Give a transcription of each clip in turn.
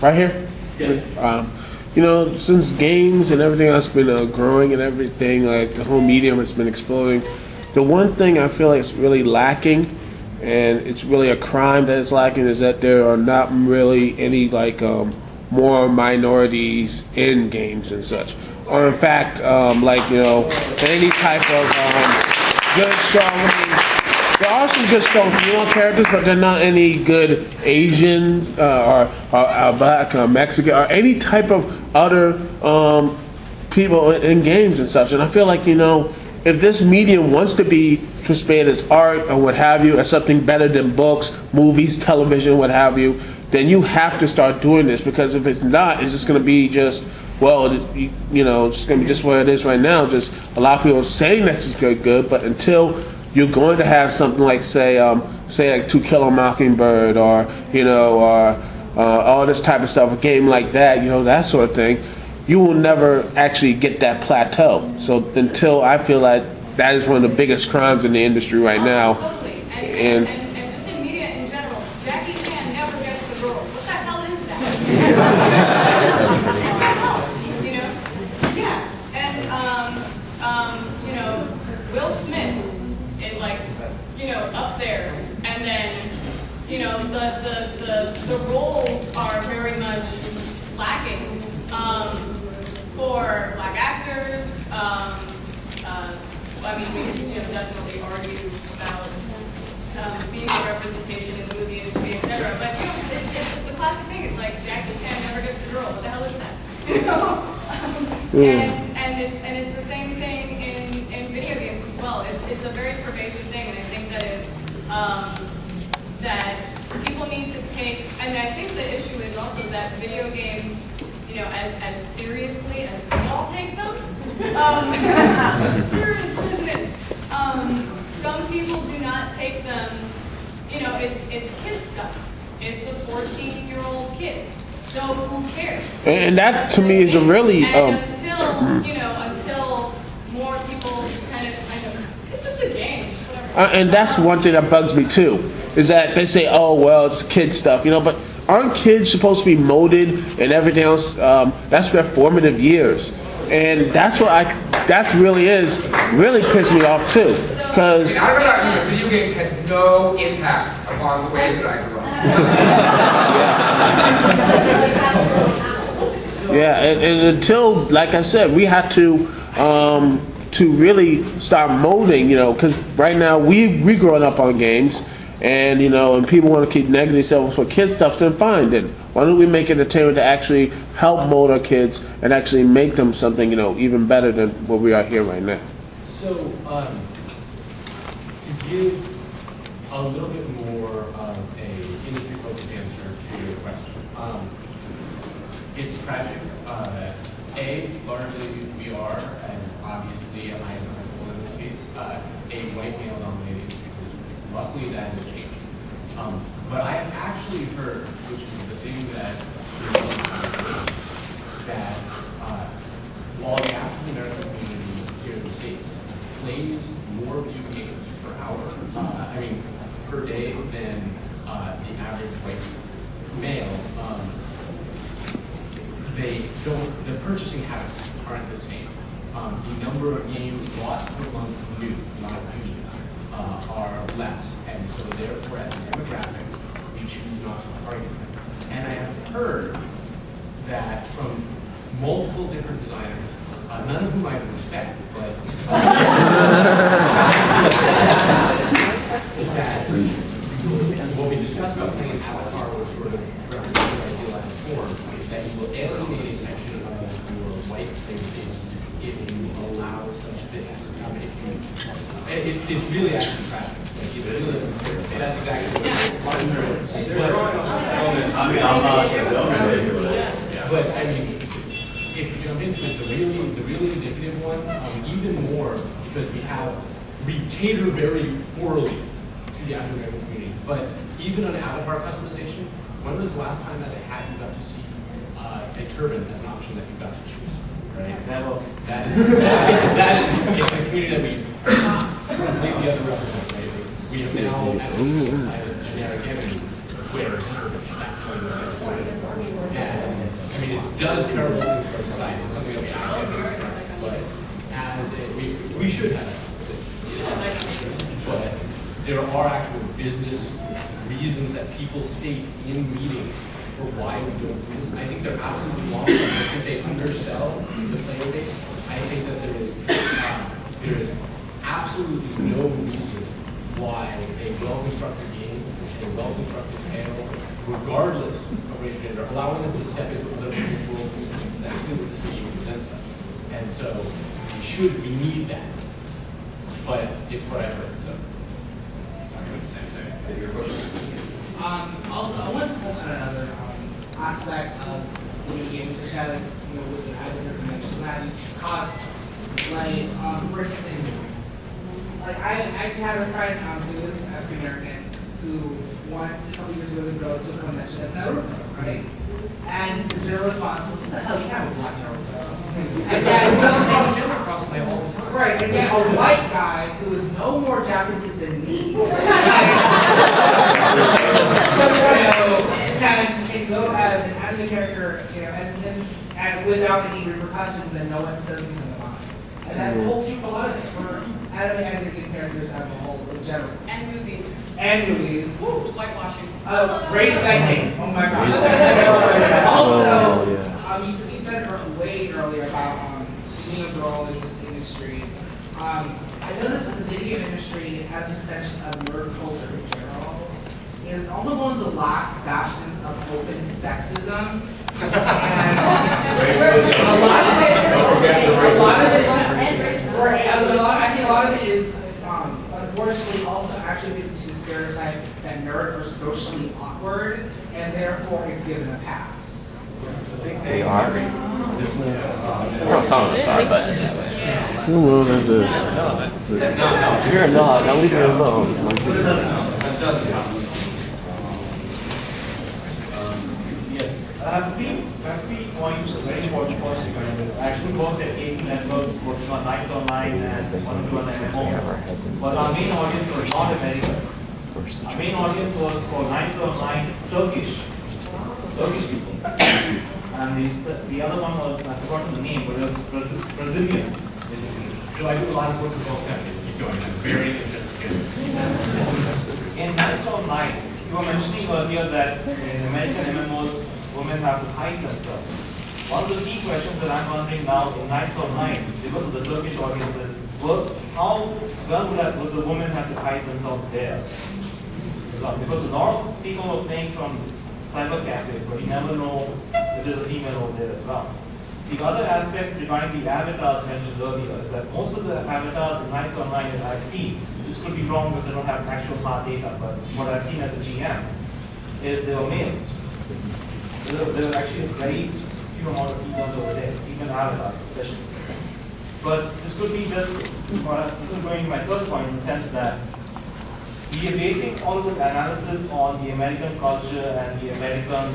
Right here? You know, since games and everything else been growing and everything, like the whole medium has been exploding, the one thing I feel like is really lacking, and it's really a crime that is lacking, is that there are not really any like more minorities in games and such. Or in fact, like, you know, any type of good, strong, there are some good, strong female characters, but they're not any good Asian or Black or Mexican or any type of other people in games and such. And I feel like, you know, if this medium wants to be participated as art or what have you, as something better than books, movies, television, what have you, then you have to start doing this, because if it's not, it's just going to be just, well, you know, it's going to be just what it is right now. Just a lot of people saying that it's good, but until you're going to have something like, say like To Kill a Mockingbird, or, you know, or all this type of stuff, a game like that, you know, that sort of thing, you will never actually get that plateau. So until, I feel like that is one of the biggest crimes in the industry right now. Totally. And just in media in general, Jackie Chan never gets the role. What the hell is that? You know? Yeah. And you know, Will Smith is like, you know, up there. And then, you know, the roles are very much lacking for Black actors. I mean, we can, you know, definitely argue about being a representation in the movie industry, etc. But, you know, it's the classic thing. It's like Jackie Chan never gets the girl. What the hell is that? You know? And it's the same thing in video games as well. It's a very pervasive thing, and I think that people need to take. And I think the issue is also that video games, you know, as seriously as we all take them, serious business. Some people do not take them. You know, it's kid stuff. It's the 14-year-old kid. So who cares? And that to me is a really until you know, until more people kind of, it's just a game. Whatever. And that's one thing that bugs me too, is that they say, oh well, it's kid stuff, you know, but aren't kids supposed to be molded and everything else? That's their formative years, and that's what that's really pissed me off too, because I remember that video games had no impact upon the way that I grew up. Yeah, and until, like I said, we had to really start molding, you know, because right now we growing up on games. And, you know, and people want to keep negating themselves for kid stuff, then fine. Then why don't we make an attempt to actually help mold our kids and actually make them something, you know, even better than what we are here right now? So, to give a little bit more of a industry-focused answer to your question, it's tragic. Largely we are, and obviously I am comfortable in this case, a white male-dominated industry. Luckily, that has changed. But I have actually heard, which is the thing that while the African American community here in the States plays more video games per hour, per day than the average white male, the purchasing habits aren't the same. The number of games bought per month new, not used, are less, and so therefore as a demographic, we choose not to target them. And I have heard that from multiple different designers, none of whom I respect, but that what we discussed about playing Avatar was sort of represented by idealized form, is that you will alienate a section of your white faces if you allow such things. It's really actually tragic. Like, it's really, that's exactly what but I mean, if you jump into it, the really indicative one, even more because we cater very poorly to the African American community. But even on Avatar customization, when was the last time as a hat you got to see a turban as an option that you got to choose? Right? That is it's a community that we completely underrepresented. Right? We have now decided generic image wear a skirt. That's going to be important. And I mean, it does terrible things for society. It's something that we actively practice, but as we should have it. But there are actual business reasons that people state in meetings for why we don't do this. I think they're absolutely wrong. I think they undersell the player base. I think that there is absolutely no reason why a well-constructed game, a well-constructed panel, regardless of race and gender, allowing them to step into other people's worldviews is exactly what this video presents us. And so we need that. But it's what I've heard, so. Also, I want to touch on another aspect of video games, which I like, with the advent of dimensionality, cost. Like, for instance, like I actually had a friend who was African American who wanted to, a couple years ago to go to a convention as Naruto, right? And the general response was, "What the hell, you have a black Naruto?" And then right, and yet a white guy who is no more Japanese than me can go as an anime character, and without any repercussions, and no one says anything about it. And that holds true for a lot of it, for anime characters as a whole, in general. And movies. And movies. Woo, whitewashing. Race bending. Oh my gosh. Also, you said way earlier about being a girl in this industry. I noticed that the video game industry, as an extension of nerd culture in general, is almost one of the last bastions of open sexism. And I think a lot of it is, unfortunately, also attributed to the stereotype that nerds are socially awkward, and therefore it's given a pass. They are. Well, some of us are, but Who will does this? you're a dog. I'll leave you alone. Yes, I have three points, very important points to kind of. I actually worked at 18 networks, working on Nights Online and one to one MMO. But our main audience was not American. Our main audience was for Nights Online Turkish people. And the other one was, I've forgotten the name, but it was Brazilian, basically. So I do a lot of work with both families. Keep going. I'm very interested. In Nights Online, you were mentioning earlier that in American MMOs, women have to hide themselves. One of the key questions that I'm wondering now in Nights Online, because of the Turkish audiences, was how well would the women have to hide themselves there? Because a lot of people are playing from cyber cafes, but you never know if there's a female over there as well. The other aspect regarding the avatars mentioned earlier is that most of the avatars in Nights Online that I've seen, this could be wrong because I don't have actual hard data, but what I've seen as a GM is they were males. There are actually a very few amount of females over there, even avatars especially. But this could be just, this is going to my third point in the sense that we are basing all of this analysis on the American culture and the American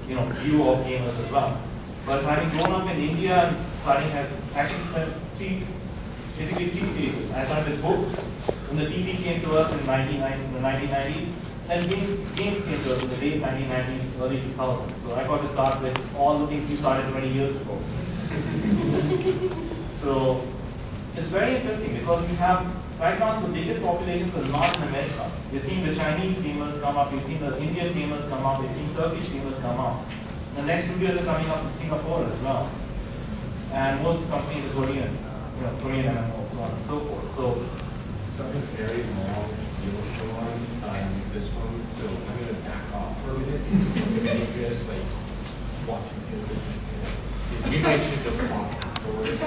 view of gamers as well. But having grown up in India and actually spent three stages. I started with books, when the TV came to us in the 1990s, and games came to us in the late 1990s, early 2000s. So I got to start with all the things we started 20 years ago. So it's very interesting because we have, right now, the biggest populations are not in America. We've seen the Chinese gamers come up, we've seen the Indian gamers come up, we've seen Turkish gamers come up. The next 2 years are coming up in Singapore as well. And most companies are Korean, Korean MMOs, so on and so forth. So I'm very long deal on this one, so I'm going to back off for a minute. If you guys watching this, we might should just walk afterwards.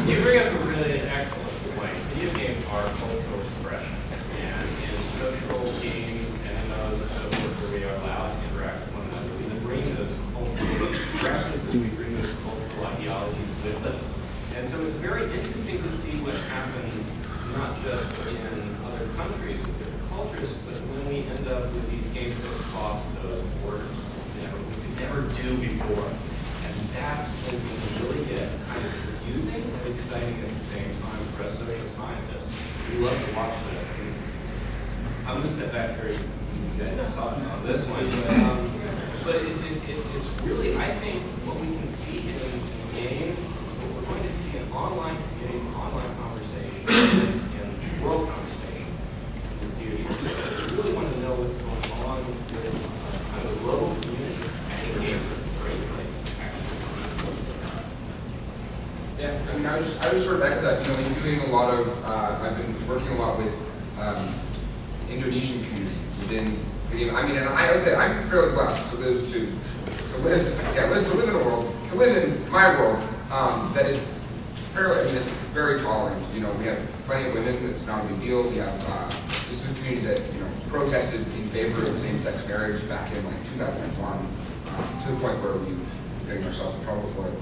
You bring up a really excellent point. Video games are cultural expressions, and in social games, MMOs, and so forth, where we are allowed to interact with one another, we bring those cultural practices, we bring those cultural ideologies with us. And so it's very interesting to see what happens, not just in other countries with different cultures, but when we end up with these games that cross those borders, we could never do before. And that's when we can really get kind of confusing and exciting at the same time for us social scientists. We love to watch this. And I'm to step back for you guys talking on this one, but it's really, I think, what we can see in games is what we're going to see in online communities, online conversations, and world conversations in the future. So if you really want to know what's going on with kind of the global community, I think games are a great place, actually. Yeah, I mean, I was sort of echo that. You know, in doing a lot of, I've been working a lot with Indonesian community within video. I mean, and I would say I'm fairly blessed to live in a world, to live in my world that is fairly. I mean, it's very tolerant. You know, we have plenty of women. It's not a big deal. We have this is a community that protested in favor of same-sex marriage back in like 2001 to the point where we were getting ourselves in trouble for it.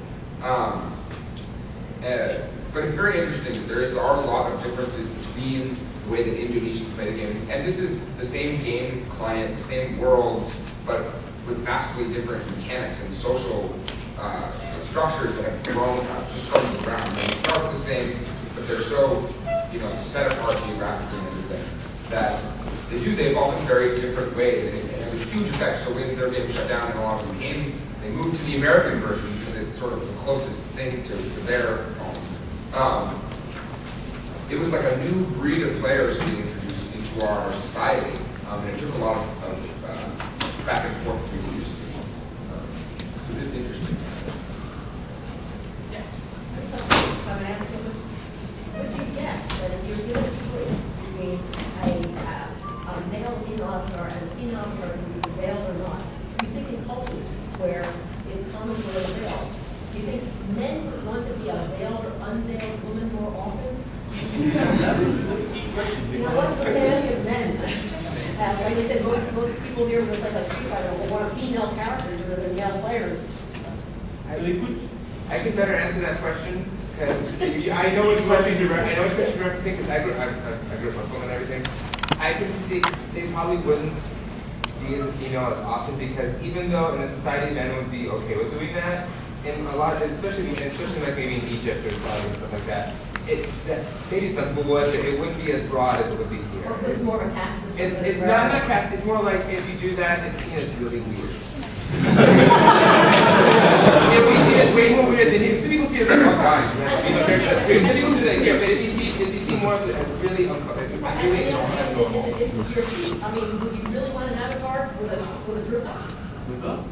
But it's very interesting that there are a lot of differences between the way that Indonesians play the game. And this is the same game client, the same worlds, but with vastly different mechanics and social structures that have grown just from the ground. And they start the same, but they're so set apart geographically and everything that they evolve in very different ways. And it has a huge effect. So when their game shut down and a lot of them they moved to the American version because it's sort of the closest thing to their home. It was like a new breed of players being introduced into our society, and it took a lot of back and forth to be used to. So it is interesting. Would you guess that if you're given a choice between a male female avatar and a female avatar who can be veiled or not, do you think in cultures where it's common to wear a veil, do you think men would want to be a veiled or unveiled woman more often? What's the fantasy of men? Like I said, most people here with like a Street Fighter will want a female character rather than male players. I could better answer that question because I know which question you're referencing because I grew up Muslim and everything. I can see they probably wouldn't be as a female as often because even though in a society men would be okay with doing that, in a lot, especially like maybe in Egypt or Saudi and stuff like that, maybe some people would, but it wouldn't be as broad as it would be here. Or it's more of a caste system. No, not caste. It's more like if you do that, it's seen as really weird. If we see it as way more weird than some people see it as all time. Some people do that here, but if you see more of it as really uncomfortable. I mean, would you really want an avatar with a crew cut?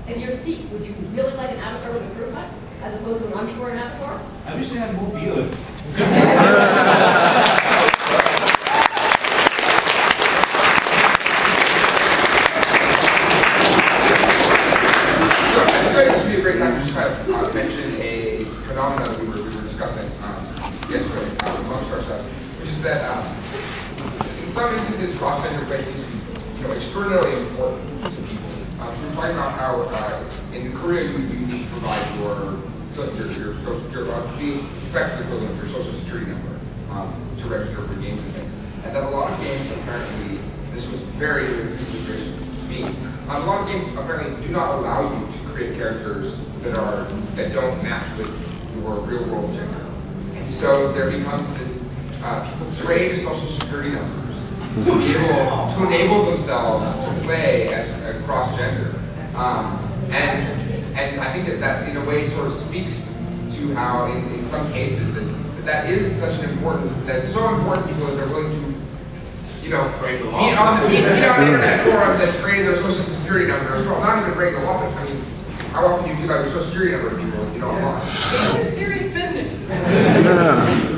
In your seat, would you really like an avatar with a crew cut as opposed to an unshorn avatar? I wish they had more beards. This would be a great time to just kind of mention a phenomenon we were discussing yesterday amongst ourselves, which is that in some instances cross-gender play seems to be extraordinarily important to people. So we're talking about how in Korea you need to provide your effective equivalent of your social security number to register for games and things. And that a lot of games apparently, this was very interesting to me, a lot of games apparently do not allow you to create characters that don't match with your real world gender. And so there becomes this, people trade social security numbers to be able to enable themselves to play as a cross-gender. And I think that in a way sort of speaks to how in some cases that is such an important, that's so important to people that they're willing to, meet on the internet forums that trade their social security numbers. Well, not even break the law, but I mean, how often do you give out your social security number to people, online? It's serious business.